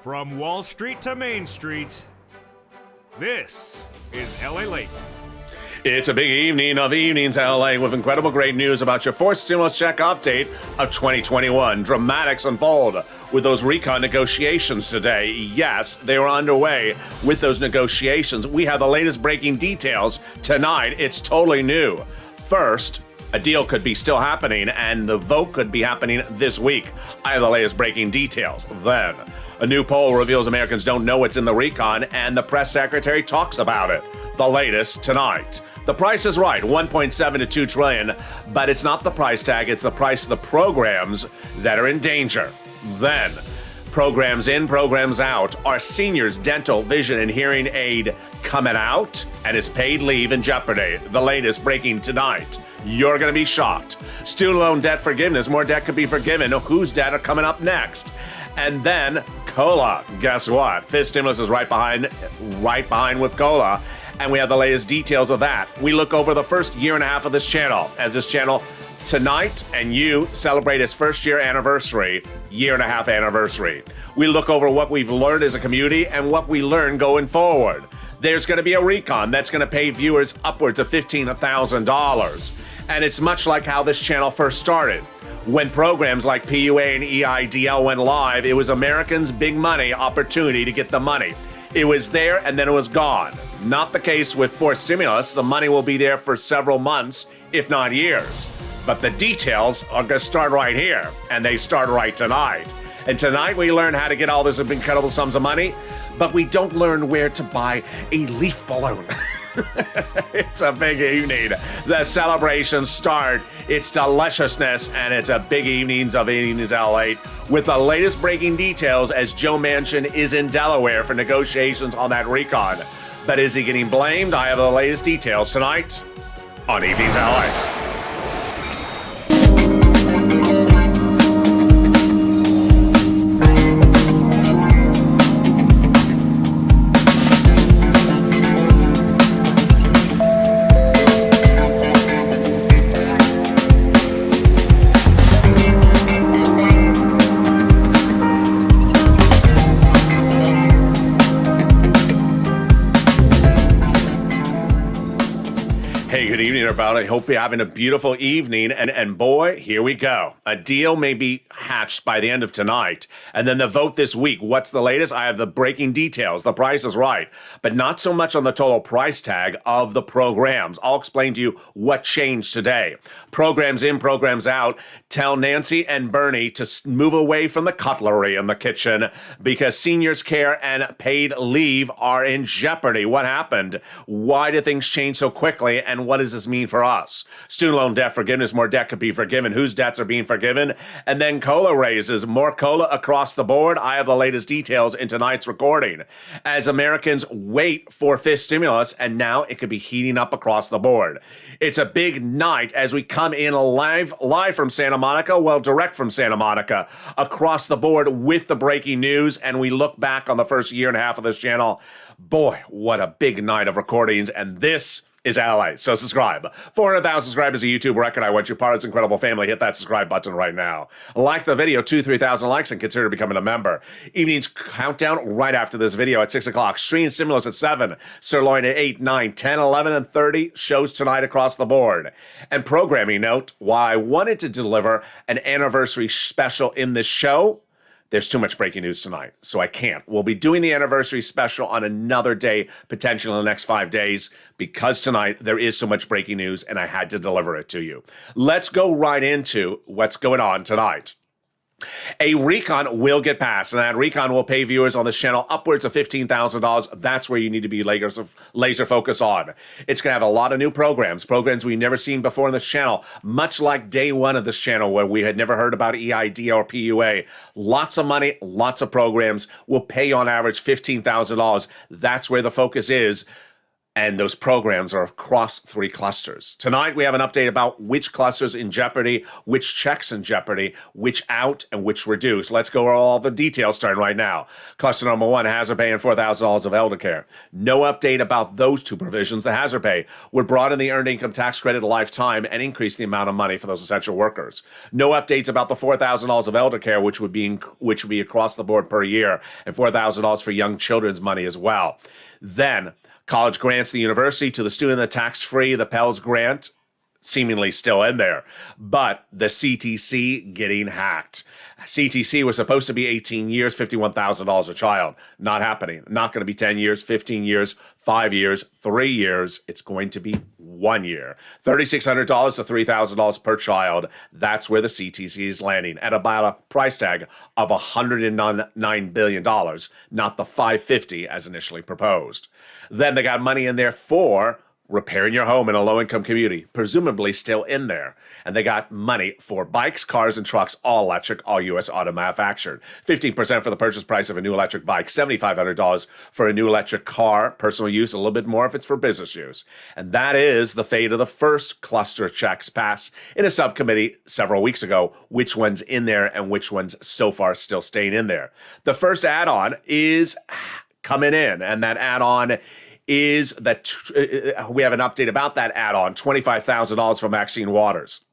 From Wall Street to Main Street, this is Lalate. It's a big evening of evenings, LA, with incredible great news about your fourth stimulus check update of 2021. Dramatics unfold with those recon negotiations today. Yes, they are underway with those negotiations. We have the latest breaking details tonight. It's totally new. First, a deal could be still happening, and the vote could be happening this week. I have the latest breaking details. Then, a new poll reveals Americans don't know what's in the recon, and the press secretary talks about it. The latest tonight. The price is right, 1.7 to 2 trillion, but it's not the price tag, it's the price of the programs that are in danger. Then, programs in, programs out. Are seniors' dental, vision, and hearing aid coming out? And is paid leave in jeopardy? The latest breaking tonight. You're going to be shocked. Student loan debt forgiveness. More debt could be forgiven. Whose debt are coming up next? And then COLA. Guess what? Fifth stimulus is right behind with COLA. And we have the latest details of that. We look over the first year and a half of this channel, as this channel tonight and you celebrate its first year and a half anniversary. We look over what we've learned as a community and what we learn going forward. There's going to be a recon that's going to pay viewers upwards of $15,000. And it's much like how this channel first started. When programs like PUA and EIDL went live, it was Americans' big money opportunity to get the money. It was there and then it was gone. Not the case with fourth stimulus. The money will be there for several months, if not years. But the details are going to start right here, and they start right tonight. And tonight we learn how to get all these incredible sums of money, but we don't learn where to buy a leaf balloon. It's a big evening. The celebrations start. It's deliciousness, and it's a big evenings of evenings LA with the latest breaking details as Joe Manchin is in Delaware for negotiations on that recon. But is he getting blamed? I have the latest details tonight on Evenings LA. I hope you're having a beautiful evening, and boy, here we go. A deal may be hatched by the end of tonight, and then the vote this week. What's the latest? I have the breaking details. The price is right, but not so much on the total price tag of the programs. I'll explain to you what changed today. Programs in, programs out. Tell Nancy and Bernie to move away from the cutlery in the kitchen because seniors' care and paid leave are in jeopardy. What happened? Why did things change so quickly, and what does this mean for us? Student loan debt forgiveness, more debt could be forgiven. Whose debts are being forgiven? And then COLA raises, more COLA across the board. I have the latest details in tonight's recording. As Americans wait for fifth stimulus, and now it could be heating up across the board. It's a big night as we come in live from Santa Monica, well, direct from Santa Monica, across the board with the breaking news, and we look back on the first year and a half of this channel. Boy, what a big night of recordings, and this is LA. So subscribe. 400,000 subscribers, a YouTube record. I want you part of this incredible family. Hit that subscribe button right now. Like the video, 2,000-3,000 likes, and consider becoming a member. Evenings countdown right after this video at 6 o'clock. Stream stimulus at 7. Sirloin at 8, 9, 10, 11, and 30. Shows tonight across the board. And programming note, while I wanted to deliver an anniversary special in this show, there's too much breaking news tonight, so I can't. We'll be doing the anniversary special on another day, potentially in the next 5 days, because tonight there is so much breaking news and I had to deliver it to you. Let's go right into what's going on tonight. A recon will get passed, and that recon will pay viewers on this channel upwards of $15,000. That's where you need to be laser focus on. It's going to have a lot of new programs we've never seen before on this channel, much like day one of this channel where we had never heard about EID or PUA. Lots of money, lots of programs will pay on average $15,000. That's where the focus is. And those programs are across 3 clusters. Tonight, we have an update about which clusters in jeopardy, which checks in jeopardy, which out, and which reduce. Let's go over all the details starting right now. Cluster number 1, hazard pay and $4,000 of elder care. No update about those 2 provisions. The hazard pay would broaden the earned income tax credit a lifetime and increase the amount of money for those essential workers. No updates about the $4,000 of elder care, which would be across the board per year, and $4,000 for young children's money as well. Then, college grants the university to the student, the tax-free, the Pell's grant, seemingly still in there. But the CTC getting hacked. CTC was supposed to be 18 years, $51,000 a child. Not happening. Not going to be 10 years, 15 years, 5 years, 3 years. It's going to be 1 year. $3,600 to $3,000 per child. That's where the CTC is landing at about a price tag of $109 billion, not the $550 as initially proposed. Then they got money in there for repairing your home in a low-income community, presumably still in there. And they got money for bikes, cars, and trucks, all electric, all U.S. auto manufactured. 15% for the purchase price of a new electric bike, $7,500 for a new electric car, personal use, a little bit more if it's for business use. And that is the fate of the first cluster checks passed in a subcommittee several weeks ago, which one's in there and which one's so far still staying in there. The first add-on is coming in, and that add-on is that we have an update about that add-on, $25,000 for Maxine Waters.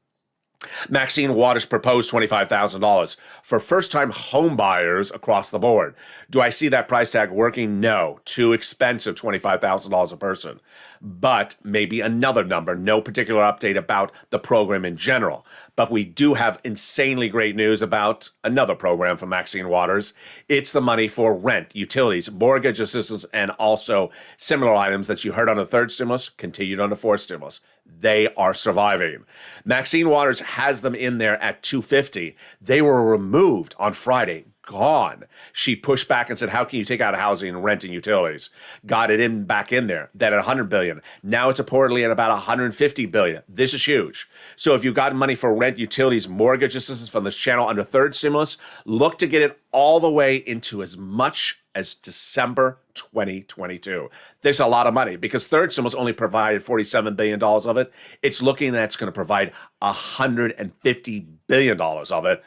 Maxine Waters proposed $25,000 for first-time home buyers across the board. Do I see that price tag working? No. Too expensive, $25,000 a person. But maybe another number. No particular update about the program in general. But we do have insanely great news about another program from Maxine Waters. It's the money for rent, utilities, mortgage assistance, and also similar items that you heard on the third stimulus, continued on the fourth stimulus. They are surviving. Maxine Waters has them in there at $250. They were removed on Friday. Gone. She pushed back and said, how can you take out housing and rent and utilities? Got it back in there. Then at $100 billion. Now it's reportedly at about $150 billion. This is huge. So if you've got money for rent, utilities, mortgage assistance from this channel under third stimulus, look to get it all the way into as much as December 2022. There's a lot of money because third stimulus only provided $47 billion of it. It's looking that it's going to provide $150 billion of it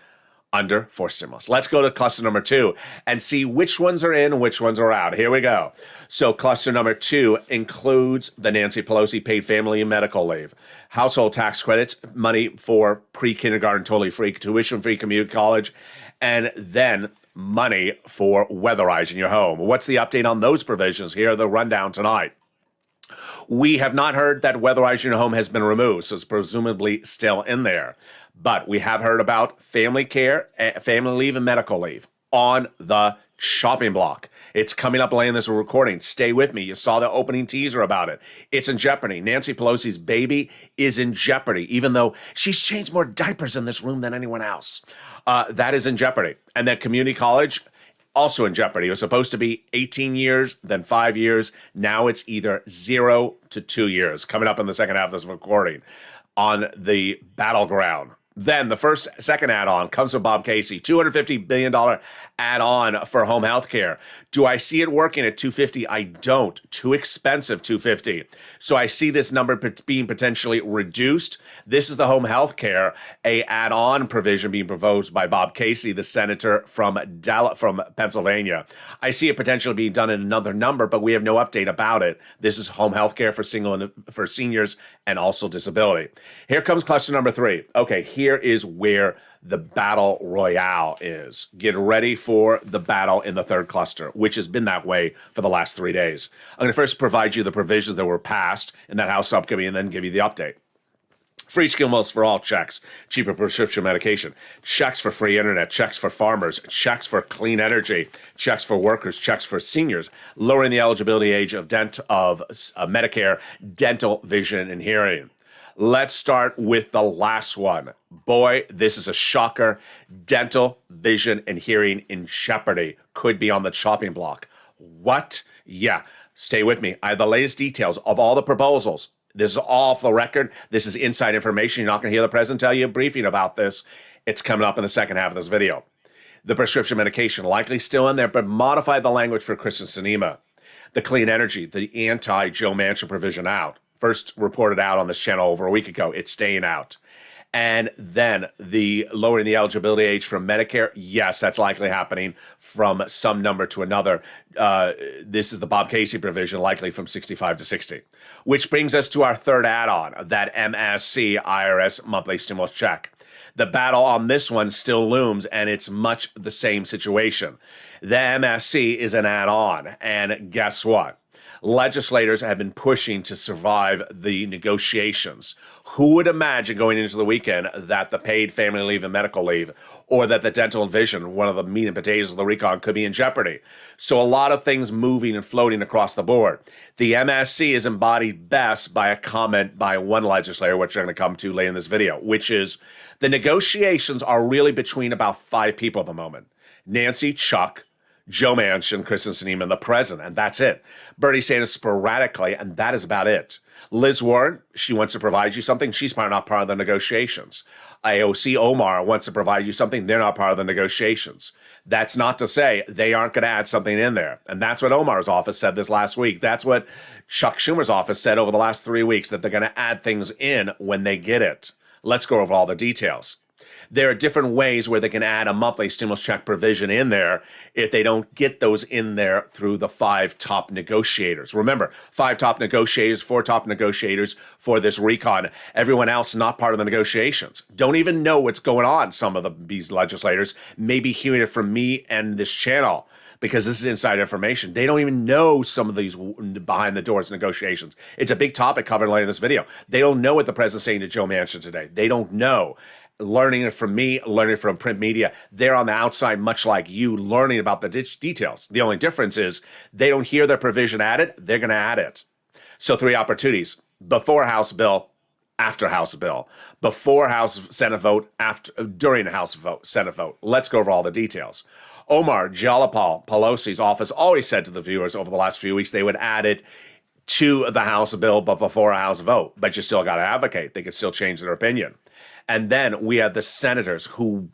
under fourth stimulus. Let's go to cluster number 2 and see which ones are in and which ones are out. Here we go. So cluster number 2 includes the Nancy Pelosi paid family and medical leave, household tax credits, money for pre-kindergarten totally free, tuition-free community college, and then money for weatherizing your home. What's the update on those provisions? Here are the rundown tonight. We have not heard that weatherizing your home has been removed, so it's presumably still in there. But we have heard about family care, family leave, and medical leave on the chopping block. It's coming up late in this recording. Stay with me. You saw the opening teaser about it. It's in jeopardy. Nancy Pelosi's baby is in jeopardy, even though she's changed more diapers in this room than anyone else. That is in jeopardy. And then community college, also in jeopardy. It was supposed to be 18 years, then 5 years. Now it's either 0 to 2 years. Coming up in the second half of this recording on the battleground. Then the second add-on comes from Bob Casey, $250 billion add-on for home health care. Do I see it working at $250? I don't. Too expensive, $250. So I see this number being potentially reduced. This is the home health care, a add-on provision being proposed by Bob Casey, the senator from Pennsylvania. I see it potentially being done in another number, but we have no update about it. This is home health care for seniors and also disability. Here comes cluster number 3. Okay, here is where the battle royale is. Get ready for the battle in the third cluster, which has been that way for the last 3 days. I'm going to first provide you the provisions that were passed in that House subcommittee and then give you the update. Free stimulus for all checks, cheaper prescription medication, checks for free internet, checks for farmers, checks for clean energy, checks for workers, checks for seniors, lowering the eligibility age of Medicare, dental, vision, and hearing. Let's start with the last one. Boy, this is a shocker. Dental, vision, and hearing in jeopardy could be on the chopping block. What? Yeah, stay with me. I have the latest details of all the proposals. This is all off the record. This is inside information. You're not going to hear the president tell you a briefing about this. It's coming up in the second half of this video. The prescription medication likely still in there, but modify the language for Kristen Sinema. The clean energy, the anti-Joe Manchin provision out. First reported out on this channel over a week ago. It's staying out. And then the lowering the eligibility age from Medicare, yes, that's likely happening from some number to another. This is the Bob Casey provision, likely from 65 to 60. Which brings us to our third add-on, that MSC IRS monthly stimulus check. The battle on this one still looms, and it's much the same situation. The MSC is an add-on, and guess what? Legislators have been pushing to survive the negotiations. Who would imagine going into the weekend that the paid family leave and medical leave, or that the dental and vision, one of the meat and potatoes of the recon, could be in jeopardy? So a lot of things moving and floating across the board. The MSC is embodied best by a comment by one legislator, which I'm going to come to later in this video, which is the negotiations are really between about 5 people at the moment. Nancy, Chuck, Joe Manchin, Kristen Sinema, and the president, and that's it. Bernie Sanders sporadically, and that is about it. Liz Warren, she wants to provide you something. She's not part of the negotiations. AOC Omar wants to provide you something. They're not part of the negotiations. That's not to say they aren't going to add something in there. And that's what Omar's office said this last week. That's what Chuck Schumer's office said over the last 3 weeks, that they're going to add things in when they get it. Let's go over all the details. There are different ways where they can add a monthly stimulus check provision in there if they don't get those in there through the 5 top negotiators. Remember, 5 top negotiators, 4 top negotiators for this recon. Everyone else not part of the negotiations. Don't even know what's going on. Some of these legislators may be hearing it from me and this channel, because this is inside information. They don't even know some of these behind the doors negotiations. It's a big topic covered later in this video. They don't know what the president's saying to Joe Manchin today. They don't know. Learning it from me, learning it from print media. They're on the outside, much like you, learning about the details. The only difference is they don't hear their provision added. They're going to add it. So 3 opportunities: before House bill, after House bill, before House Senate vote, during House vote, Senate vote. Let's go over all the details. Omar Jalapal Pelosi's office always said to the viewers over the last few weeks they would add it to the House bill, but before a House vote. But you still got to advocate. They could still change their opinion. And then we have the senators who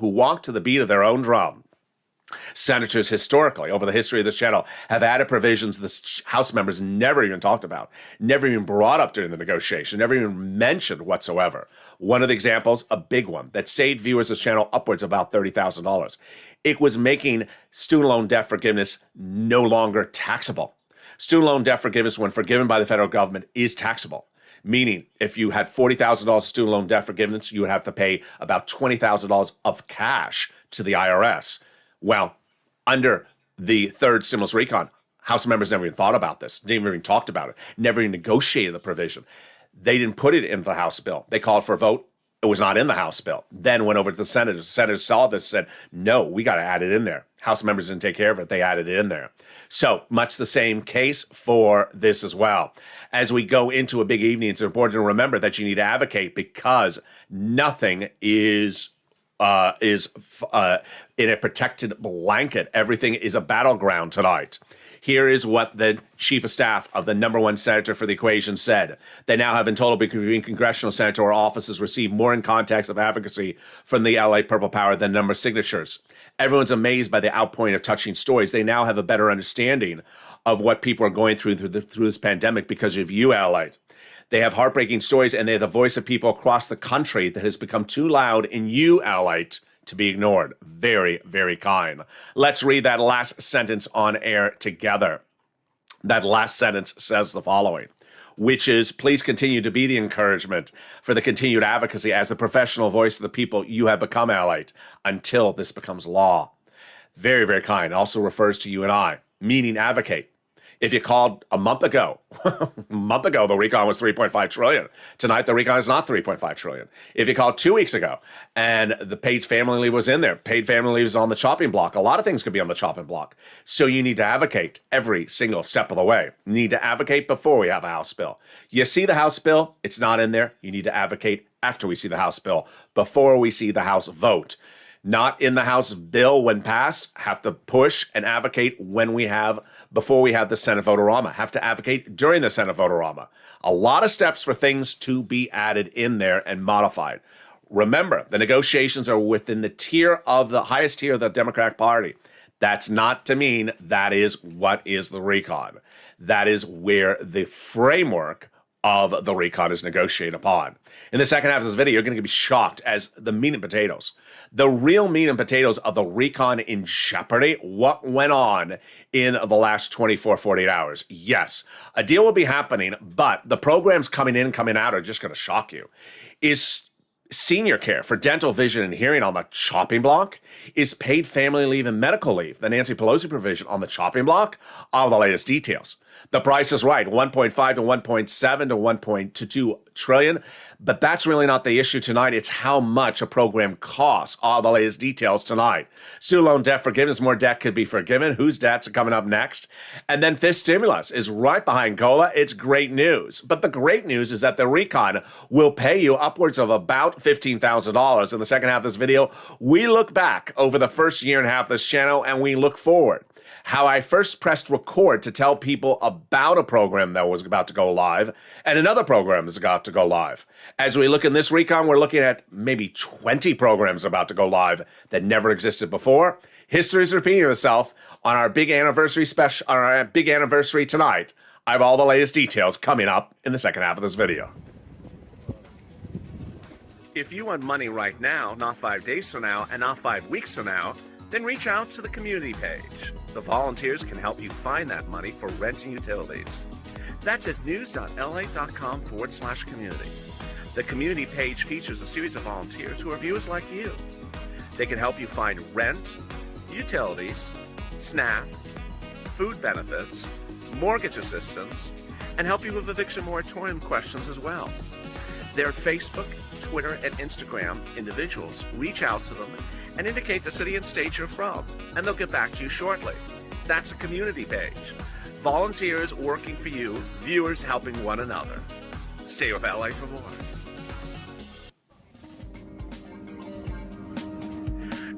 walk to the beat of their own drum. Senators historically, over the history of this channel, have added provisions the House members never even talked about, never even brought up during the negotiation, never even mentioned whatsoever. One of the examples, a big one, that saved viewers of this channel upwards of about $30,000. It was making student loan debt forgiveness no longer taxable. Student loan debt forgiveness, when forgiven by the federal government, is taxable. Meaning, if you had $40,000 student loan debt forgiveness, you would have to pay about $20,000 of cash to the IRS. Well, under the third stimulus recon, House members never even thought about this, didn't even talked about it, never even negotiated the provision. They didn't put it in the House bill. They called for a vote. It was not in the House bill. Then went over to the senators. The senators saw this, said, no, we got to add it in there. House members didn't take care of it. They added it in there. So much the same case for this as well. As we go into a big evening, it's important to remember that you need to advocate, because nothing is in a protected blanket. Everything is a battleground tonight. Here is what the chief of staff of the #1 senator for the equation said. They now have in total between congressional senatorial offices received more in context of advocacy from the LA Purple Power than number of signatures. Everyone's amazed by the outpouring of touching stories. They now have a better understanding of what people are going through this pandemic because of you, LA. They have heartbreaking stories, and they have the voice of people across the country that has become too loud in you, LA, to be ignored. Very, very kind. Let's read that last sentence on air together. That last sentence says the following, which is, please continue to be the encouragement for the continued advocacy as the professional voice of the people you have become, LA, until this becomes law. Very, very kind. Also refers to you and I, meaning advocate. If you called a month ago, the recon was 3.5 trillion. Tonight, the recon is not 3.5 trillion. If you called 2 weeks ago and the paid family leave was in there, paid family leave is on the chopping block. A lot of things could be on the chopping block. So you need to advocate every single step of the way. You need to advocate before we have a House bill. You see the House bill, it's not in there. You need to advocate after we see the House bill, before we see the House vote. Not in the House bill when passed, have to push and advocate before we have the Senate vote-a-rama, have to advocate during the Senate vote-a-rama. A lot of steps for things to be added in there and modified. Remember, the negotiations are within the highest tier of the Democratic Party. That's not to mean that is what is the recon. That is where the framework of the recon is negotiated upon. In the second half of this video, you're going to be shocked as the meat and potatoes. The real meat and potatoes of the recon in jeopardy, what went on in the last 24, 48 hours. Yes, a deal will be happening, but the programs coming in and coming out are just going to shock you. Is senior care for dental, vision, and hearing on the chopping block? Is paid family leave and medical leave, the Nancy Pelosi provision, on the chopping block? All the latest details. The Price is Right, 1.5 to 1.7 to 1.22 trillion. But that's really not the issue tonight. It's how much a program costs. All the latest details tonight. Student loan debt forgiveness, more debt could be forgiven. Whose debts are coming up next? And then fifth stimulus is right behind COLA. It's great news. But the great news is that the recon will pay you upwards of about $15,000. In the second half of this video, we look back over the first year and a half of this channel, and we look forward. How I first pressed record to tell people about a program that was about to go live, and another program is about to go live. As we look in this recon, we're looking at maybe 20 programs about to go live that never existed before. History is repeating itself on our big anniversary special, on our big anniversary tonight. I have all the latest details coming up in the second half of this video. If you want money right now, not 5 days from now, and not 5 weeks from now, then reach out to the community page. The volunteers can help you find that money for rent and utilities. That's at news.lalate.com/community. The community page features a series of volunteers who are viewers like you. They can help you find rent, utilities, SNAP, food benefits, mortgage assistance, and help you with eviction moratorium questions as well. Their Facebook, Twitter, and Instagram individuals reach out to them and indicate the city and state you're from, and they'll get back to you shortly. That's a community page. Volunteers working for you, viewers helping one another. Stay with LA for more.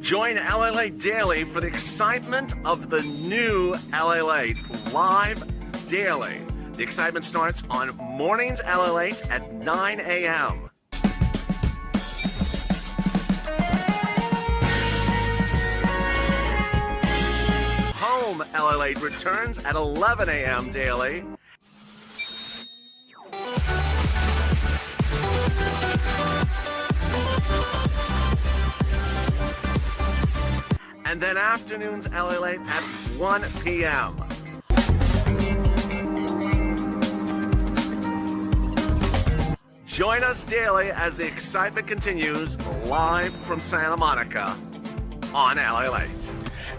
Join Lalate Daily for the excitement of the new Lalate live daily. The excitement starts on mornings Lalate at 9 a.m. Home Lalate returns at 11 a.m. daily. And then afternoons Lalate at 1 p.m. Join us daily as the excitement continues live from Santa Monica on Lalate.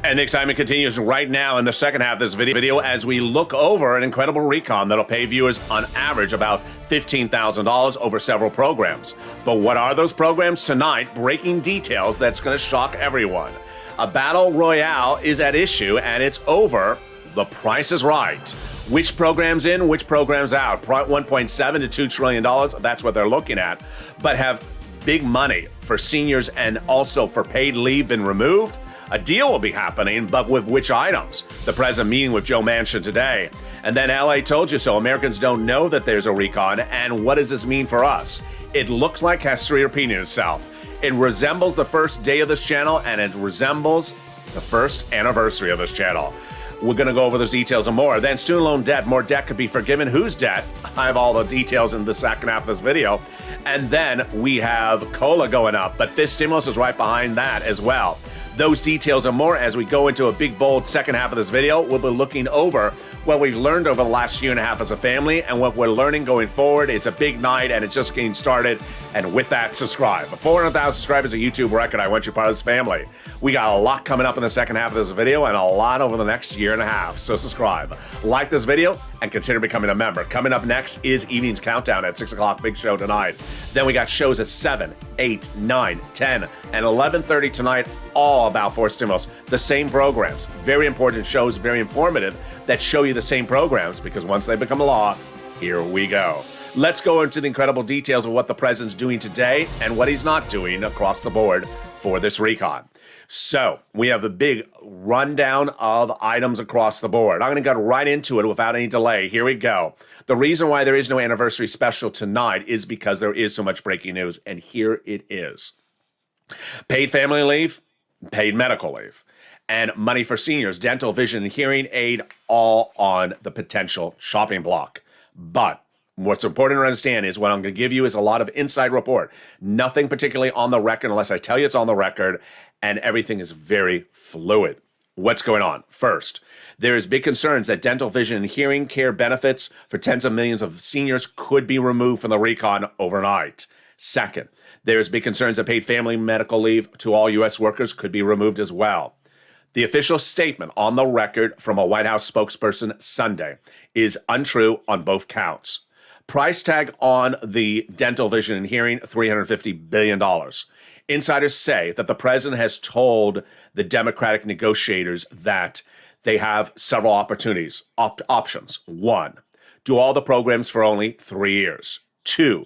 And the excitement continues right now in the second half of this video as we look over an incredible recon that'll pay viewers on average about $15,000 over several programs. But what are those programs? Tonight, breaking details that's going to shock everyone. A battle royale is at issue, and it's over. The Price is Right. Which programs in, which programs out? 1.7 to $2 trillion, that's what they're looking at. But have big money for seniors and also for paid leave been removed? A deal will be happening, but with which items? The president meeting with Joe Manchin today. And then LA told you so. Americans don't know that there's a recon, and what does this mean for us? It looks like history repeating itself. It resembles the first day of this channel, and it resembles the first anniversary of this channel. We're going to go over those details and more. Then student loan debt, more debt could be forgiven. Whose debt? I have all the details in the second half of this video. And then we have COLA going up, but fifth stimulus is right behind that as well. Those details and more as we go into a big, bold second half of this video. We'll be looking over what we've learned over the last year and a half as a family and what we're learning going forward. It's a big night and it's just getting started. And with that, subscribe. 400,000 subscribers, a YouTube record. I want you part of this family. We got a lot coming up in the second half of this video and a lot over the next year and a half. So subscribe, like this video, and consider becoming a member. Coming up next is Evening's Countdown at 6 o'clock, big show tonight. Then we got shows at 7, 8, 9, 10, and 11:30 tonight, all about fourth stimulus. The same programs, very important shows, very informative, that show you the same programs because once they become a law, here we go. Let's go into the incredible details of what the president's doing today and what he's not doing across the board for this recon. So we have a big rundown of items across the board. I'm going to go right into it without any delay. Here we go. The reason why there is no anniversary special tonight is because there is so much breaking news, and here it is. Paid family leave, paid medical leave. and money for seniors, dental, vision, and hearing aid, all on the potential chopping block. But what's important to understand is what I'm going to give you is a lot of inside report. Nothing particularly on the record unless I tell you it's on the record, and everything is very fluid. What's going on? First, there is big concerns that dental, vision, and hearing care benefits for tens of millions of seniors could be removed from the recon overnight. Second, there's big concerns that paid family medical leave to all U.S. workers could be removed as well. The official statement on the record from a White House spokesperson Sunday is untrue on both counts. Price tag on the dental, vision, and hearing, $350 billion. Insiders say that the president has told the Democratic negotiators that they have several opportunities, options. 1, do all the programs for only 3 years. 2,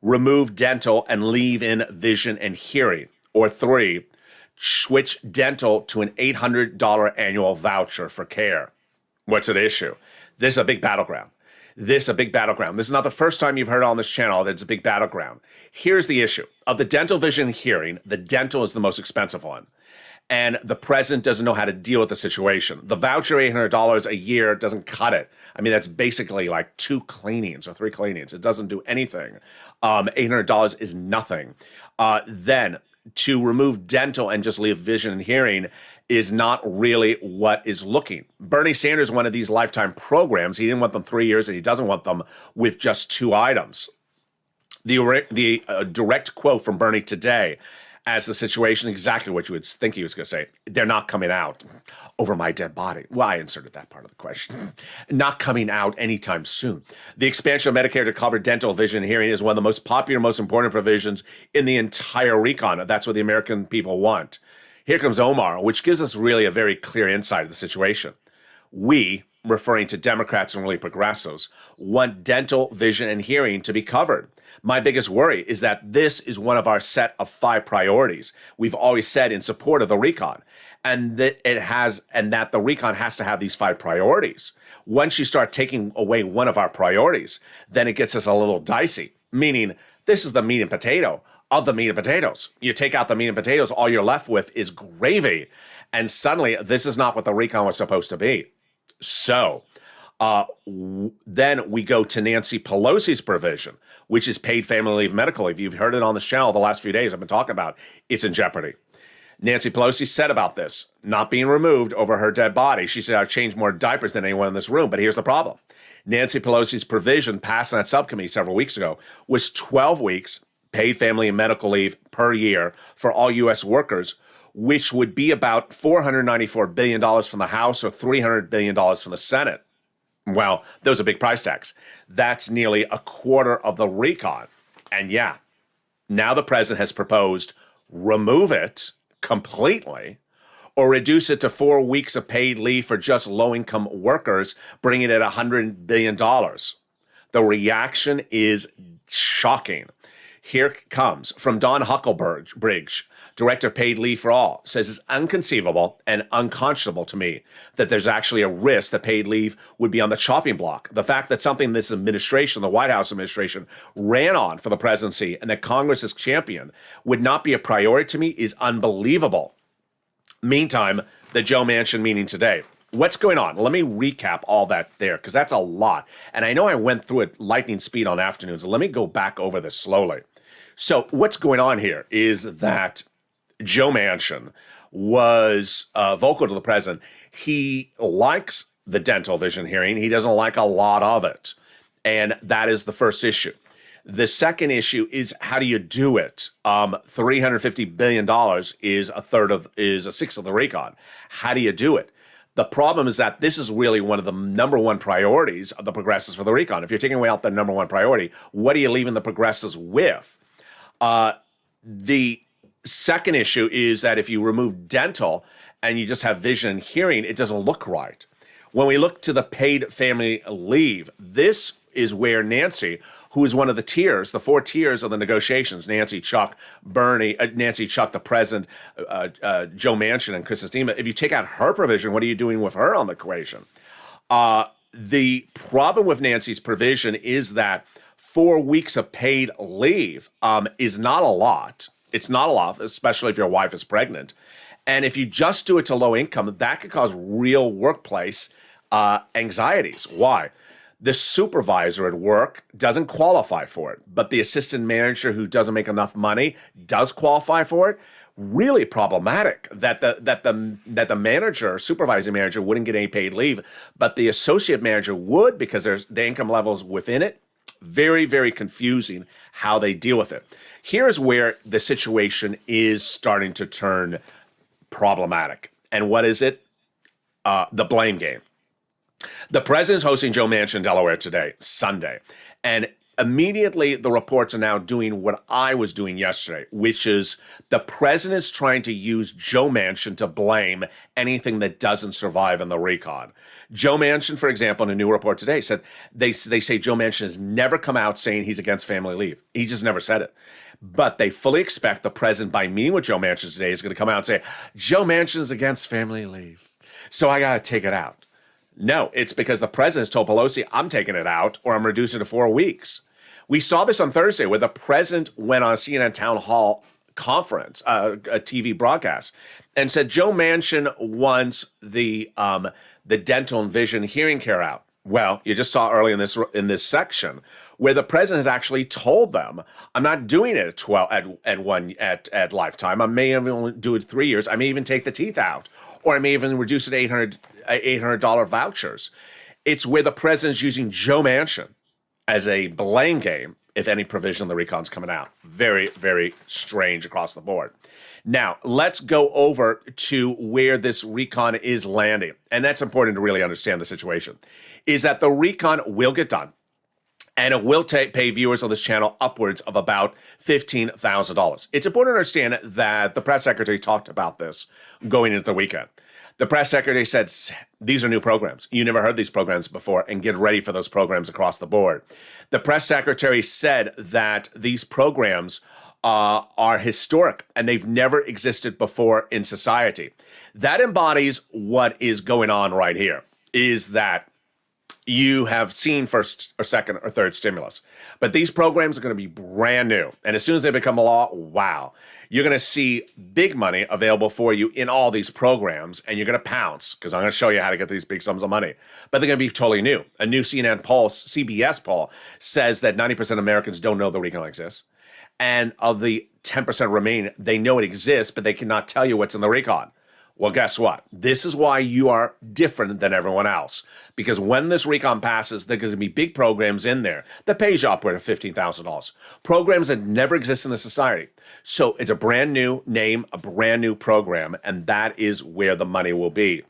remove dental and leave in vision and hearing. Or 3, switch dental to an $800 annual voucher for care. What's at issue? This is a big battleground. This is not the first time you've heard on this channel that it's a big battleground. Here's the issue. Of the dental, vision, and hearing, the dental is the most expensive one. And the president doesn't know how to deal with the situation. The voucher, $800 a year, doesn't cut it. I mean, that's basically like 2 cleanings or 3 cleanings. It doesn't do anything. $800 is nothing. Then to remove dental and just leave vision and hearing is not really what is looking. Bernie Sanders wanted these lifetime programs. He didn't want them 3 years, and he doesn't want them with just 2 items. The direct quote from Bernie today as the situation, exactly what you would think he was going to say. They're not coming out over my dead body. Well, I inserted that part of the question. Not coming out anytime soon. The expansion of Medicare to cover dental, vision, and hearing is one of the most popular, most important provisions in the entire recon. That's what the American people want. Here comes Omar, which gives us really a very clear insight of the situation. We, referring to Democrats and really progressives, want dental, vision, and hearing to be covered. My biggest worry is that this is one of our set of 5 priorities we've always said in support of the recon, and that the recon has to have these 5 priorities. Once you start taking away one of our priorities, then it gets us a little dicey, meaning this is the meat and potato of the meat and potatoes. You take out the meat and potatoes, all you're left with is gravy, and suddenly this is not what the recon was supposed to be. So then we go to Nancy Pelosi's provision, which is paid family leave, medical leave. You've heard it on this channel the last few days. I've been talking about it's in jeopardy. Nancy Pelosi said about this not being removed over her dead body. She said, I've changed more diapers than anyone in this room. But here's the problem. Nancy Pelosi's provision passed in that subcommittee several weeks ago was 12 weeks paid family and medical leave per year for all U.S. workers, which would be about $494 billion from the House or $300 billion from the Senate. Well, those are big price tags. That's nearly a quarter of the recon. And yeah, now the president has proposed remove it completely or reduce it to 4 weeks of paid leave for just low-income workers, bringing it $100 billion. The reaction is shocking. Here it comes from Don Huckleberg, Director of Paid Leave for All, says it's inconceivable and unconscionable to me that there's actually a risk that paid leave would be on the chopping block. The fact that something this administration, the White House administration, ran on for the presidency and that Congress has championed would not be a priority to me is unbelievable. Meantime, the Joe Manchin meeting today. What's going on? Let me recap all that there, because that's a lot. And I know I went through it lightning speed on afternoons. Let me go back over this slowly. So what's going on here is that Joe Manchin was vocal to the president. He likes the dental, vision, hearing. He doesn't like a lot of it. And that is the first issue. The second issue is how do you do it? $350 billion is a sixth of the recon. How do you do it? The problem is that this is really one of the number one priorities of the progressives for the recon. If you're taking away out the number one priority, what are you leaving the progressives with? The second issue is that if you remove dental and you just have vision and hearing, it doesn't look right. When we look to the paid family leave, this is where Nancy, who is one of the tiers, the 4 tiers of the negotiations, Nancy, Chuck, the president, Joe Manchin, and Chris Christina, if you take out her provision, what are you doing with her on the equation? The problem with Nancy's provision is that 4 weeks of paid leave is not a lot. It's not a lot, especially if your wife is pregnant. And if you just do it to low income, that could cause real workplace anxieties. Why? The supervisor at work doesn't qualify for it, but the assistant manager who doesn't make enough money does qualify for it. Really problematic that the manager, supervising manager, wouldn't get any paid leave, but the associate manager would because there's the income levels within it. Very, very confusing how they deal with it. Here's where the situation is starting to turn problematic. And what is it? The blame game. The president's hosting Joe Manchin in Delaware today, Sunday. And immediately the reports are now doing what I was doing yesterday, which is the president's trying to use Joe Manchin to blame anything that doesn't survive in the recon. Joe Manchin, for example, in a new report today said they say Joe Manchin has never come out saying he's against family leave. He just never said it. But they fully expect the president, by meeting with Joe Manchin today, is going to come out and say, Joe Manchin is against family leave, so I got to take it out. No, it's because the president's told Pelosi, I'm taking it out or I'm reducing it to 4 weeks. We saw this on Thursday where the president went on a CNN town hall conference, a TV broadcast, and said Joe Manchin wants the dental and vision hearing care out. Well, you just saw early in this section where the president has actually told them, I'm not doing it at lifetime. I may even only do it 3 years. I may even take the teeth out, or I may even reduce it to $800 vouchers. It's where the president's using Joe Manchin as a blame game if any provision of the recon's coming out. Very, very strange across the board. Now, let's go over to where this recon is landing. And that's important to really understand the situation, is that the recon will get done. And it will pay viewers on this channel upwards of about $15,000. It's important to understand that the press secretary talked about this going into the weekend. The press secretary said, these are new programs. You never heard these programs before, and get ready for those programs across the board. The press secretary said that these programs are historic and they've never existed before in society. That embodies what is going on right here, is that you have seen first or second or third stimulus. But these programs are going to be brand new. And as soon as they become a law, wow, you're going to see big money available for you in all these programs, and you're going to pounce because I'm going to show you how to get these big sums of money. But they're going to be totally new. A new CNN poll, CBS poll, says that 90% of Americans don't know the recon exists. And of the 10% remaining, they know it exists, but they cannot tell you what's in the recon. Well, guess what? This is why you are different than everyone else. Because when this recon passes, there's going to be big programs in there that pays you upward of $15,000. Programs that never exist in the society. So it's a brand new name, a brand new program, and that is where the money will be.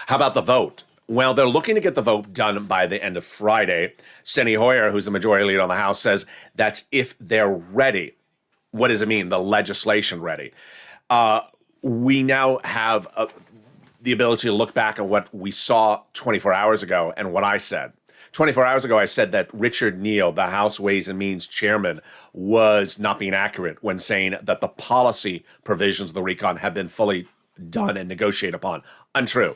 How about the vote? Well, they're looking to get the vote done by the end of Friday. Steny Hoyer, who's the majority leader on the House, says that's if they're ready. What does it mean? The legislation ready. We now have the ability to look back at what we saw 24 hours ago and what I said. 24 hours ago, I said that Richard Neal, the House Ways and Means chairman, was not being accurate when saying that the policy provisions of the recon have been fully done and negotiated upon. Untrue.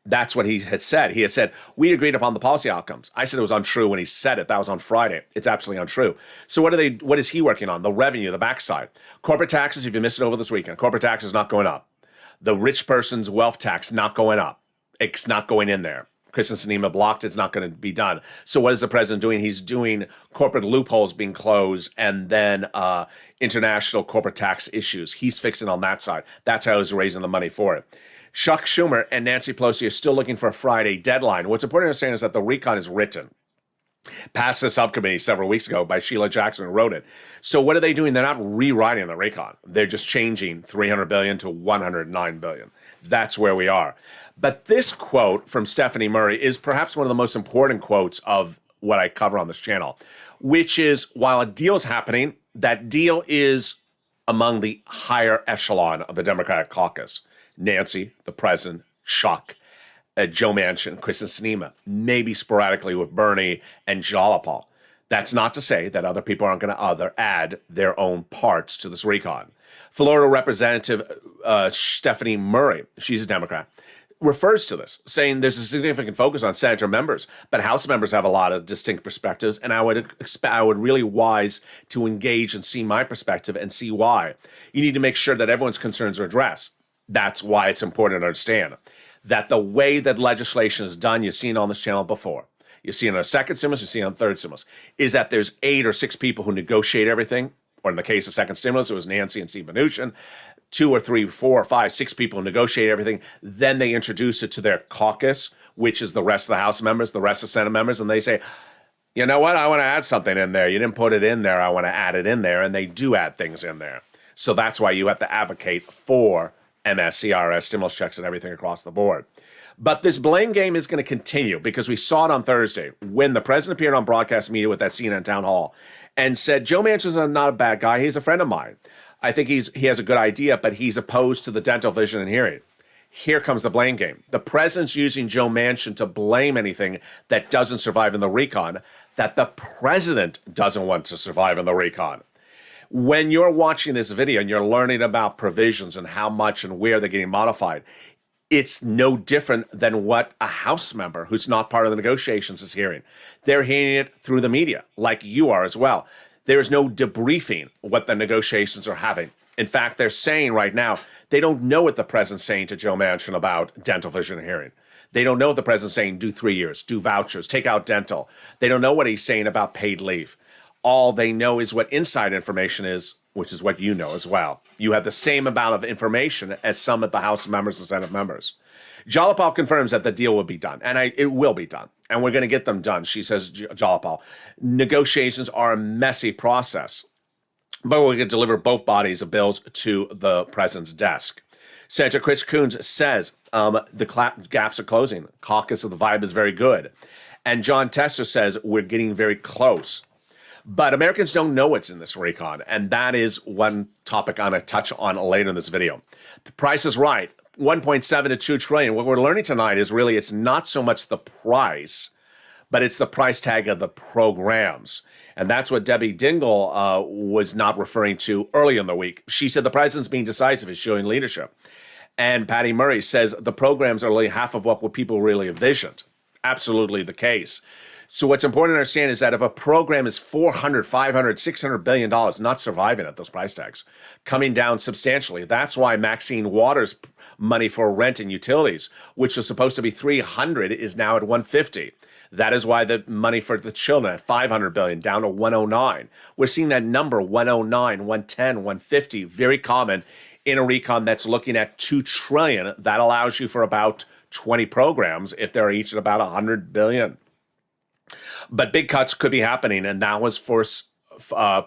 That's what he had said. He had said, we agreed upon the policy outcomes. I said it was untrue when he said it. That was on Friday. It's absolutely untrue. So what is he working on? The revenue, the backside. Corporate taxes, if you missed it over this weekend, corporate tax is not going up. The rich person's wealth tax not going up. It's not going in there. Kristen Sinema blocked it. It's not going to be done. So what is the president doing? He's doing corporate loopholes being closed and then international corporate tax issues. He's fixing on that side. That's how he's raising the money for it. Chuck Schumer and Nancy Pelosi are still looking for a Friday deadline. What's important to understand is that the recon is written. Passed the subcommittee several weeks ago by Sheila Jackson, who wrote it. So what are they doing? They're not rewriting the recon. They're just changing $300 billion to $109 billion. That's where we are. But this quote from Stephanie Murray is perhaps one of the most important quotes of what I cover on this channel, which is, while a deal is happening, that deal is among the higher echelon of the Democratic caucus. Nancy, the president, Chuck, Joe Manchin, Kristen Sinema, maybe sporadically with Bernie and Jalopal. That's not to say that other people aren't going to add their own parts to this recon. Florida Representative Stephanie Murray, she's a Democrat, refers to this, saying there's a significant focus on senator members, but House members have a lot of distinct perspectives, and I would really wise to engage and see my perspective and see why. You need to make sure that everyone's concerns are addressed. That's why it's important to understand that the way that legislation is done, you've seen on this channel before, you see it on a second stimulus, you see it on third stimulus, is that there's 8 or 6 people who negotiate everything. Or in the case of second stimulus, it was Nancy and Steve Mnuchin. 2 or 3, 4 or 5, 6 people who negotiate everything. Then they introduce it to their caucus, which is the rest of the House members, the rest of the Senate members, and they say, you know what, I want to add something in there. You didn't put it in there, I want to add it in there. And they do add things in there. So that's why you have to advocate for MSCRS, stimulus checks and everything across the board. But this blame game is going to continue because we saw it on Thursday when the president appeared on broadcast media with that CNN town hall and said, Joe Manchin's not a bad guy. He's a friend of mine. I think he has a good idea, but he's opposed to the dental, vision, and hearing. Here comes the blame game. The president's using Joe Manchin to blame anything that doesn't survive in the recon, that the president doesn't want to survive in the recon. When you're watching this video and you're learning about provisions and how much and where they're getting modified, it's no different than what a House member who's not part of the negotiations is hearing. They're hearing it through the media, like you are as well. There's no debriefing what the negotiations are having. In fact, they're saying right now, they don't know what the president's saying to Joe Manchin about dental, vision, and hearing. They don't know what the president's saying, do 3 years, do vouchers, take out dental. They don't know what he's saying about paid leave. All they know is what inside information is, which is what you know as well. You have the same amount of information as some of the House members and Senate members. Jalopal confirms that the deal will be done, and it will be done, and we're going to get them done, she says, Jalopal. Negotiations are a messy process, but we're going to deliver both bodies of bills to the president's desk. Senator Chris Coons says the gaps are closing. Caucus of the vibe is very good. And John Tester says we're getting very close. But Americans don't know what's in this recon, and that is one topic I'm going to touch on later in this video. The price is right. 1.7 to 2 trillion. What we're learning tonight is really it's not so much the price, but it's the price tag of the programs. And that's what Debbie Dingell was not referring to early in the week. She said the president's being decisive, is showing leadership. And Patty Murray says the programs are only half of what people really envisioned. Absolutely the case. So what's important to understand is that if a program is $400, $500, $600 billion, not surviving at those price tags, coming down substantially. That's why Maxine Waters' money for rent and utilities, which was supposed to be $300, is now at $150. That is why the money for the children at $500 billion down to $109. We're seeing that number $109, $110, $150, very common in a recon that's looking at $2 trillion. That allows you for about 20 programs if they're each at about $100 billion. But big cuts could be happening, and that was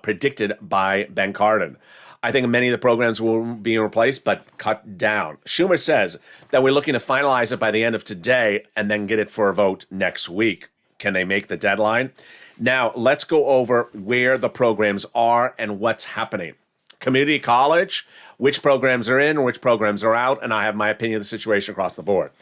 predicted by Ben Cardin. I think many of the programs will be replaced, but cut down. Schumer says that we're looking to finalize it by the end of today and then get it for a vote next week. Can they make the deadline? Now, let's go over where the programs are and what's happening. Community college, which programs are in, which programs are out, and I have my opinion of the situation across the board.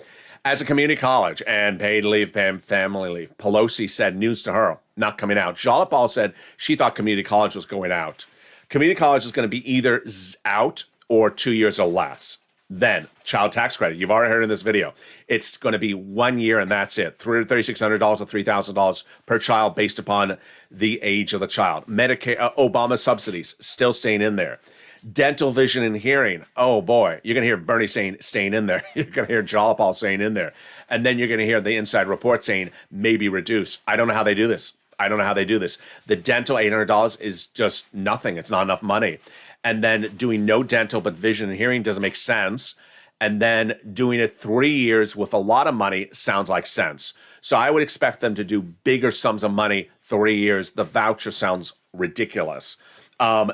As a community college and paid leave, paid family leave, Pelosi said news to her, not coming out. Jalopal said she thought community college was going out. Community college is going to be either out or 2 years or less. Then, child tax credit. You've already heard in this video. It's going to be 1 year and that's it. $3,600 to $3,000 per child based upon the age of the child. Medicare, Obama subsidies still staying in there. Dental, vision, and hearing. Oh boy, you're going to hear Bernie saying staying in there. You're going to hear Jalopal saying in there. And then you're going to hear the inside report saying maybe reduce. I don't know how they do this. The dental, $800 is just nothing. It's not enough money. And then doing no dental but vision and hearing doesn't make sense. And then doing it 3 years with a lot of money sounds like sense. So I would expect them to do bigger sums of money 3 years. The voucher sounds ridiculous.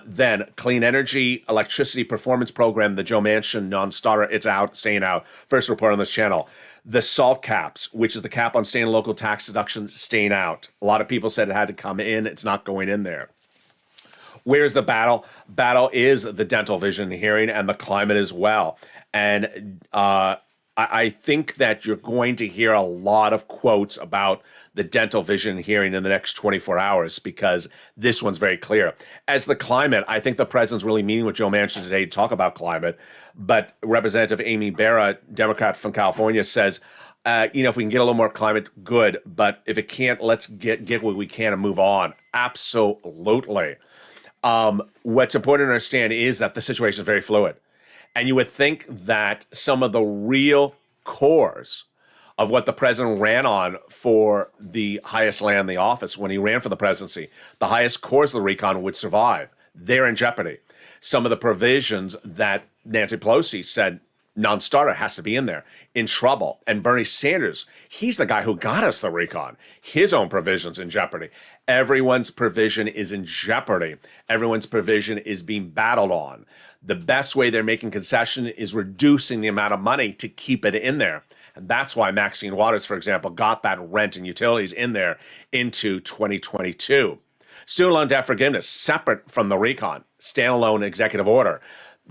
Then clean energy, electricity performance program, the Joe Manchin non-starter, it's out, staying out. First report on this channel. The SALT caps, which is the cap on state and local tax deductions, staying out. A lot of people said it had to come in. It's not going in there. Where's the battle? Battle is the dental, vision, hearing, and the climate as well. And I think that you're going to hear a lot of quotes about the dental, vision, hearing in the next 24 hours because this one's very clear. As the climate, I think the president's really meeting with Joe Manchin today to talk about climate. But Representative Amy Barrett, Democrat from California, says, if we can get a little more climate, good. But if it can't, let's get what we can and move on. Absolutely. What's important to understand is that the situation is very fluid. And you would think that some of the real cores of what the president ran on for the highest land in the office when he ran for the presidency, the highest cores of the recon would survive. They're in jeopardy. Some of the provisions that Nancy Pelosi said non-starter has to be in there, in trouble. And Bernie Sanders, he's the guy who got us the recon. His own provision's in jeopardy. Everyone's provision is in jeopardy. Everyone's provision is being battled on. The best way they're making concession is reducing the amount of money to keep it in there. And that's why Maxine Waters, for example, got that rent and utilities in there into 2022. Student loan debt forgiveness, separate from the recon, standalone executive order.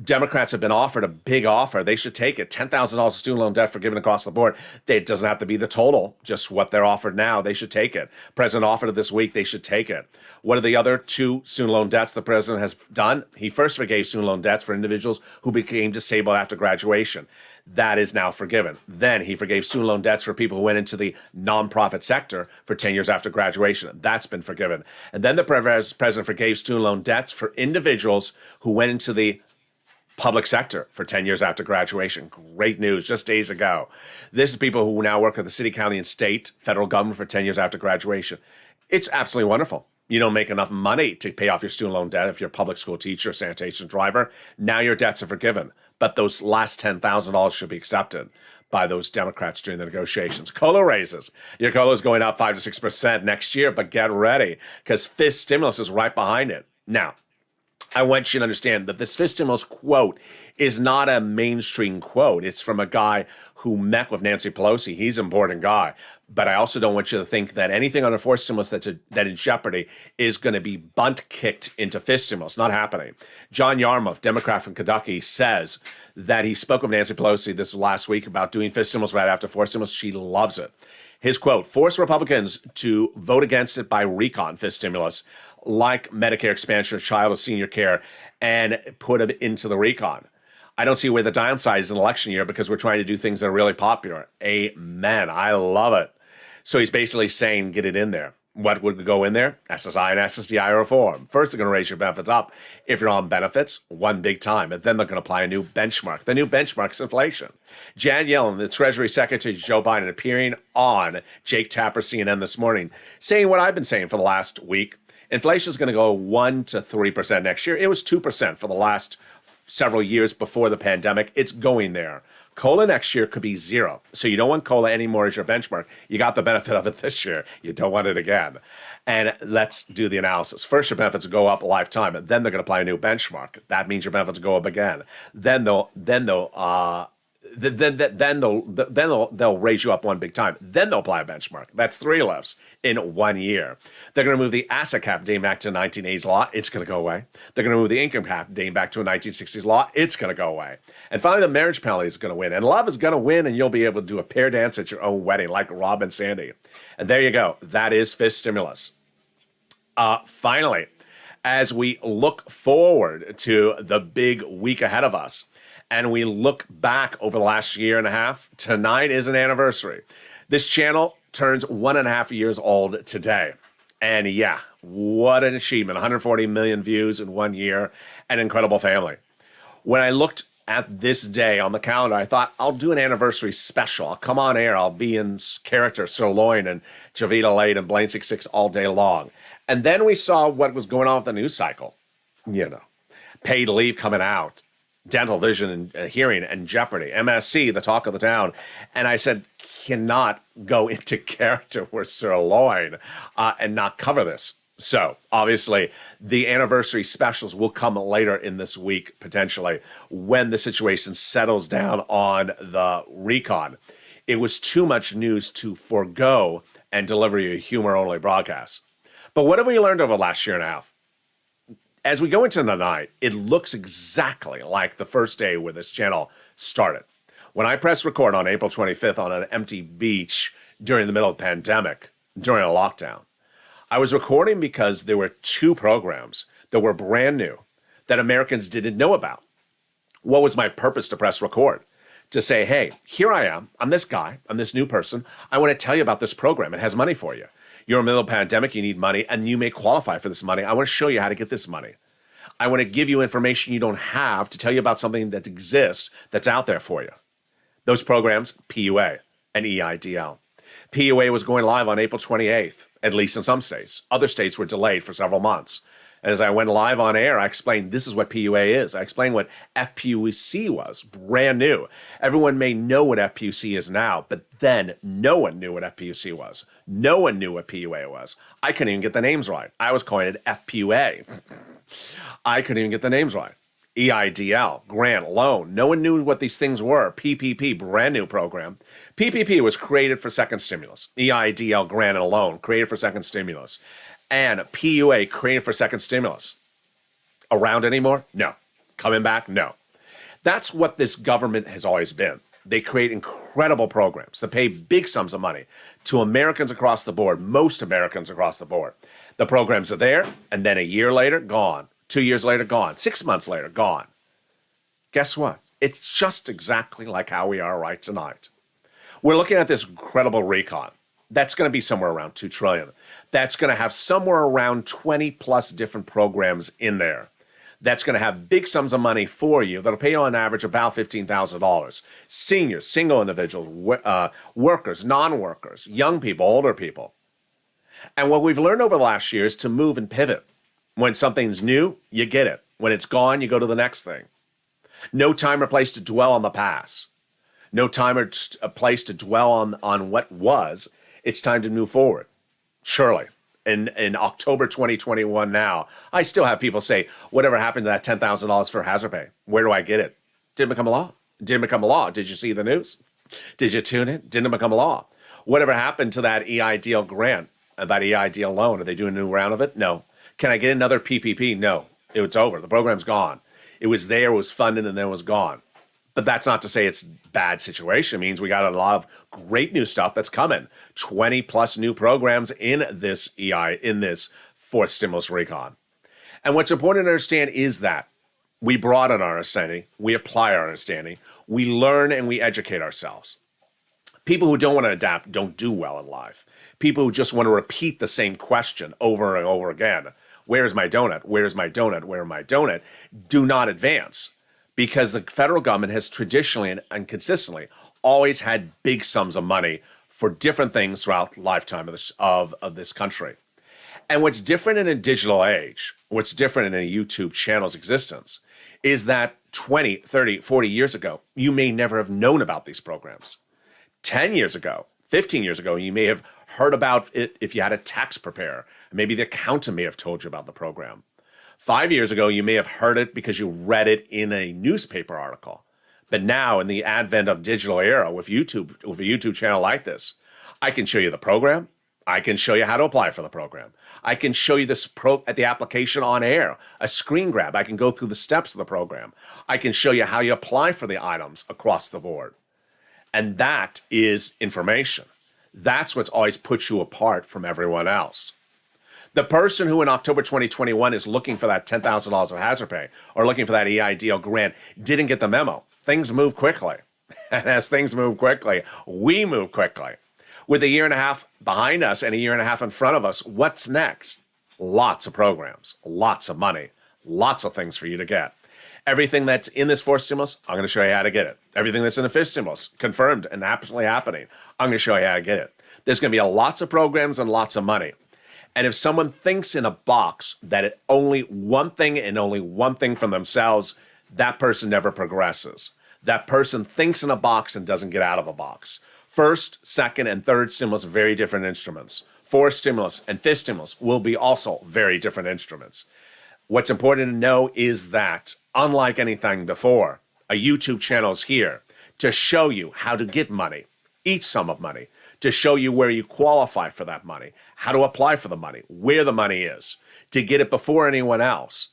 Democrats have been offered a big offer. They should take it. $10,000 student loan debt forgiven across the board. It doesn't have to be the total, just what they're offered now. They should take it. President offered it this week. They should take it. What are the other two student loan debts the president has done? He first forgave student loan debts for individuals who became disabled after graduation. That is now forgiven. Then he forgave student loan debts for people who went into the nonprofit sector for 10 years after graduation. That's been forgiven. And then the president forgave student loan debts for individuals who went into the public sector for 10 years after graduation. Great news, just days ago. This is people who now work at the city, county, and state, federal government for 10 years after graduation. It's absolutely wonderful. You don't make enough money to pay off your student loan debt if you're a public school teacher, sanitation driver. Now your debts are forgiven. But those last $10,000 should be accepted by those Democrats during the negotiations. COLA raises. Your COLA is going up 5 to 6% next year, but get ready because FIST stimulus is right behind it. Now, I want you to understand that this FIST stimulus quote is not a mainstream quote. It's from a guy who met with Nancy Pelosi. He's an important guy. But I also don't want you to think that anything under forced stimulus that in jeopardy is going to be bunt kicked into FIST stimulus. Not happening. John Yarmuth, Democrat from Kentucky, says that he spoke with Nancy Pelosi this last week about doing FIST stimulus right after forced stimulus. She loves it. His quote, force Republicans to vote against it by recon FIST stimulus, like Medicare expansion of child or senior care, and put it into the recon. I don't see where the downside is in election year because we're trying to do things that are really popular. Amen. I love it. So he's basically saying, get it in there. What would go in there? SSI and SSDI reform. First, they're going to raise your benefits up. If you're on benefits, one big time. And then they're going to apply a new benchmark. The new benchmark is inflation. Jan Yellen, the Treasury Secretary, Joe Biden, appearing on Jake Tapper CNN this morning, saying what I've been saying for the last week. Inflation is going to go 1 to 3% next year. It was 2% for the last several years before the pandemic. It's going there. COLA next year could be 0. So you don't want COLA anymore as your benchmark. You got the benefit of it this year. You don't want it again. And let's do the analysis. First, your benefits go up a lifetime, and then they're going to apply a new benchmark. That means your benefits go up again. Then they'll raise you up one big time. Then they'll apply a benchmark. That's 3 lifts in 1 year. They're going to move the asset cap dating back to 1980s law. It's going to go away. They're going to move the income cap dating back to a 1960s law. It's going to go away. And finally, the marriage penalty is going to win. And love is going to win, and you'll be able to do a pair dance at your own wedding like Rob and Sandy. And there you go. That is FIST stimulus. Finally, as we look forward to the big week ahead of us, and we look back over the last year and a half, tonight is an anniversary. This channel turns 1.5 years old today. And yeah, what an achievement. 140 million views in 1 year, an incredible family. When I looked at this day on the calendar, I thought, I'll do an anniversary special. I'll come on air. I'll be in character, Sirloin and Javita Late and Blaine 66 all day long. And then we saw what was going on with the news cycle. You know, paid leave coming out, dental, vision, and hearing, and Jeopardy, MSC, the talk of the town. And I said, cannot go into character with Sirloin and not cover this. So obviously the anniversary specials will come later in this week, potentially, when the situation settles down on the recon. It was too much news to forego and deliver you a humor-only broadcast. But what have we learned over the last year and a half? As we go into the night, it looks exactly like the first day where this channel started. When I pressed record on April 25th on an empty beach during the middle of the pandemic, during a lockdown, I was recording because there were 2 programs that were brand new that Americans didn't know about. What was my purpose to press record? To say, hey, here I am. I'm this guy. I'm this new person. I want to tell you about this program. It has money for you. You're in the middle of a pandemic. You need money, and you may qualify for this money. I want to show you how to get this money. I want to give you information you don't have to tell you about something that exists that's out there for you. Those programs, PUA and EIDL. PUA was going live on April 28th, at least in some states. Other states were delayed for several months. As I went live on air, I explained this is what PUA is. I explained what FPUC was, brand new. Everyone may know what FPUC is now, but then no one knew what FPUC was. No one knew what PUA was. I couldn't even get the names right. I was calling it FPUA. I couldn't even get the names right. EIDL, grant, loan. No one knew what these things were. PPP, brand new program. PPP was created for second stimulus. EIDL, grant, and loan, created for second stimulus. And PUA, created for second stimulus. Around anymore? No. Coming back? No. That's what this government has always been. They create incredible programs that pay big sums of money to Americans across the board, most Americans across the board. The programs are there, and then a year later, gone. 2 years later, gone. 6 months later, gone. Guess what? It's just exactly like how we are right tonight. We're looking at this incredible recon. That's going to be somewhere around $2 trillion. That's going to have somewhere around 20 plus different programs in there. That's going to have big sums of money for you that'll pay you on average about $15,000. Seniors, single individuals, workers, non-workers, young people, older people. And what we've learned over the last year is to move and pivot. When something's new, you get it. When it's gone, you go to the next thing. No time or place to dwell on the past. No time or a place to dwell on what was. It's time to move forward. Surely. In October 2021 now, I still have people say, whatever happened to that $10,000 for hazard pay? Where do I get it? Didn't become a law. Didn't become a law. Did you see the news? Did you tune in? Didn't become a law. Whatever happened to that EIDL grant, that EIDL loan? Are they doing a new round of it? No. Can I get another PPP? No. It's over. The program's gone. It was there, was funded, and then it was gone. But that's not to say it's a bad situation. It means we got a lot of great new stuff that's coming. 20 plus new programs in this fourth stimulus recon. And what's important to understand is that we broaden our understanding, we apply our understanding, we learn and we educate ourselves. People who don't want to adapt don't do well in life. People who just want to repeat the same question over and over again, where's my donut? Where's my donut? Where's my donut? Do not advance. Because the federal government has traditionally and consistently always had big sums of money for different things throughout the lifetime of this country. And what's different in a digital age, what's different in a YouTube channel's existence, is that 20, 30, 40 years ago, you may never have known about these programs. 10 years ago, 15 years ago, you may have heard about it if you had a tax preparer. Maybe the accountant may have told you about the program. 5 years ago, you may have heard it because you read it in a newspaper article. But now, in the advent of digital era, with a YouTube channel like this, I can show you the program. I can show you how to apply for the program. I can show you the application on air, a screen grab. I can go through the steps of the program. I can show you how you apply for the items across the board. And that is information. That's what's always put you apart from everyone else. The person who in October 2021 is looking for that $10,000 of hazard pay or looking for that EIDL grant didn't get the memo. Things move quickly. And as things move quickly, we move quickly. With a year and a half behind us and a year and a half in front of us, what's next? Lots of programs, lots of money, lots of things for you to get. Everything that's in this fourth stimulus, I'm going to show you how to get it. Everything that's in the fifth stimulus, confirmed and absolutely happening, I'm going to show you how to get it. There's going to be lots of programs and lots of money. And if someone thinks in a box that it only one thing and only one thing from themselves, that person never progresses. That person thinks in a box and doesn't get out of a box. First, second, and third stimulus, very different instruments. Fourth stimulus and fifth stimulus will be also very different instruments. What's important to know is that, unlike anything before, a YouTube channel is here to show you how to get money, each sum of money, to show you where you qualify for that money, how to apply for the money, where the money is, to get it before anyone else.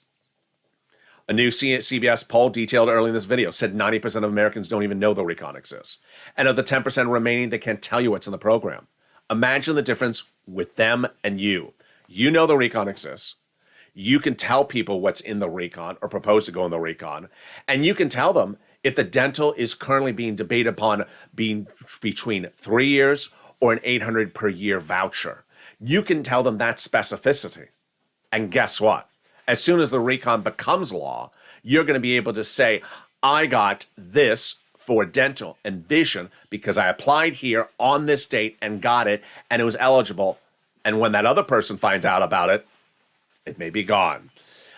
A new CBS poll detailed early in this video said 90% of Americans don't even know the recon exists. And of the 10% remaining, they can't tell you what's in the program. Imagine the difference with them and you. You know the recon exists. You can tell people what's in the recon or propose to go in the recon. And you can tell them if the dental is currently being debated upon being between 3 years or an $800 per year voucher. You can tell them that specificity. And guess what? As soon as the recon becomes law, you're going to be able to say, I got this for dental and vision because I applied here on this date and got it, and it was eligible. And when that other person finds out about it, it may be gone.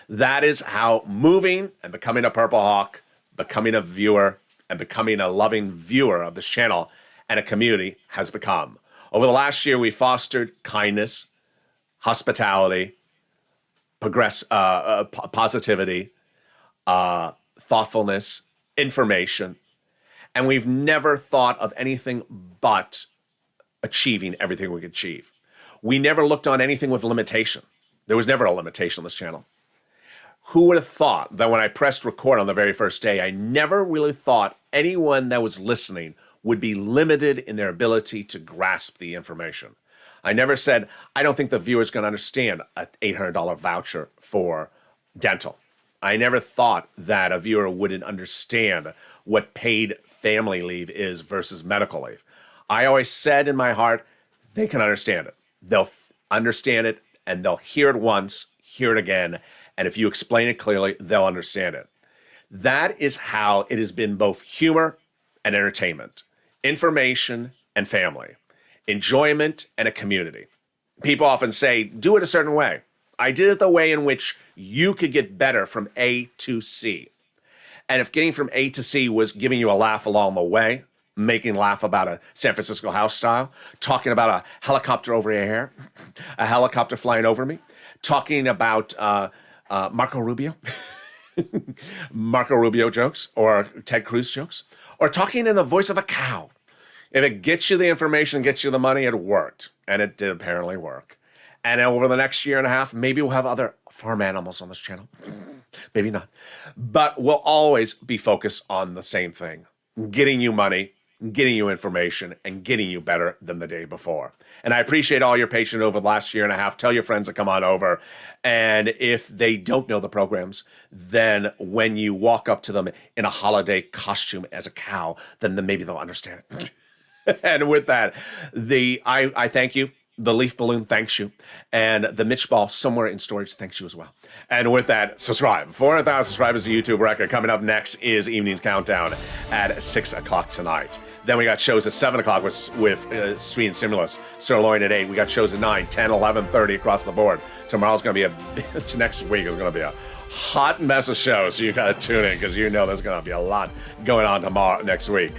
That is how moving and becoming a Purple Hawk, becoming a viewer, and becoming a loving viewer of this channel and a community has become. Over the last year, we fostered kindness, hospitality, positivity, thoughtfulness, information, and we've never thought of anything but achieving everything we could achieve. We never looked on anything with limitation. There was never a limitation on this channel. Who would have thought that when I pressed record on the very first day, I never really thought anyone that was listening would be limited in their ability to grasp the information. I never said, I don't think the viewer's going to understand an $800 voucher for dental. I never thought that a viewer wouldn't understand what paid family leave is versus medical leave. I always said in my heart, they can understand it. They'll understand it and they'll hear it once, hear it again, and if you explain it clearly, they'll understand it. That is how it has been both humor and entertainment, information and family, enjoyment and a community. People often say, do it a certain way. I did it the way in which you could get better from A to C. And if getting from A to C was giving you a laugh along the way, making laugh about a San Francisco house style, talking about a helicopter over your hair, a helicopter flying over me, talking about Marco Rubio, Marco Rubio jokes, or Ted Cruz jokes, or talking in the voice of a cow. If it gets you the information, gets you the money, it worked. And it did apparently work. And over the next year and a half, maybe we'll have other farm animals on this channel. Maybe not. But we'll always be focused on the same thing. Getting you money, getting you information, and getting you better than the day before. And I appreciate all your patience over the last year and a half. Tell your friends to come on over. And if they don't know the programs, then when you walk up to them in a holiday costume as a cow, then maybe they'll understand it. And with that, I thank you. The leaf balloon thanks you. And the Mitch ball somewhere in storage thanks you as well. And with that, subscribe. 400,000 subscribers, a YouTube record. Coming up next is Evening's Countdown at 6 o'clock tonight. Then we got shows at 7 o'clock with Street and Stimulus. Sirloin at 8. We got shows at 9, 10, 11:30 across the board. Tomorrow's going to be next week is going to be a hot mess of shows. So you got to tune in because you know there's going to be a lot going on next week.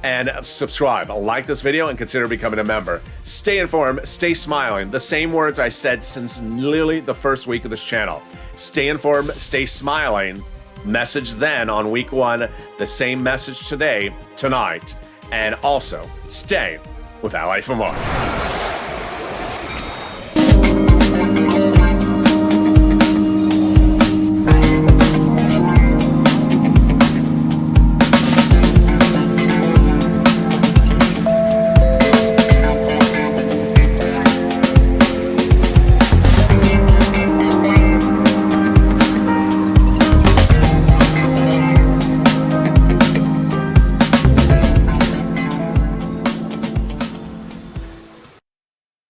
And subscribe, like this video, and consider becoming a member. Stay informed, stay smiling. The same words I said since literally the first week of this channel. Stay informed, stay smiling. Message then on week 1, the same message today, tonight. And also, stay with Ally for more.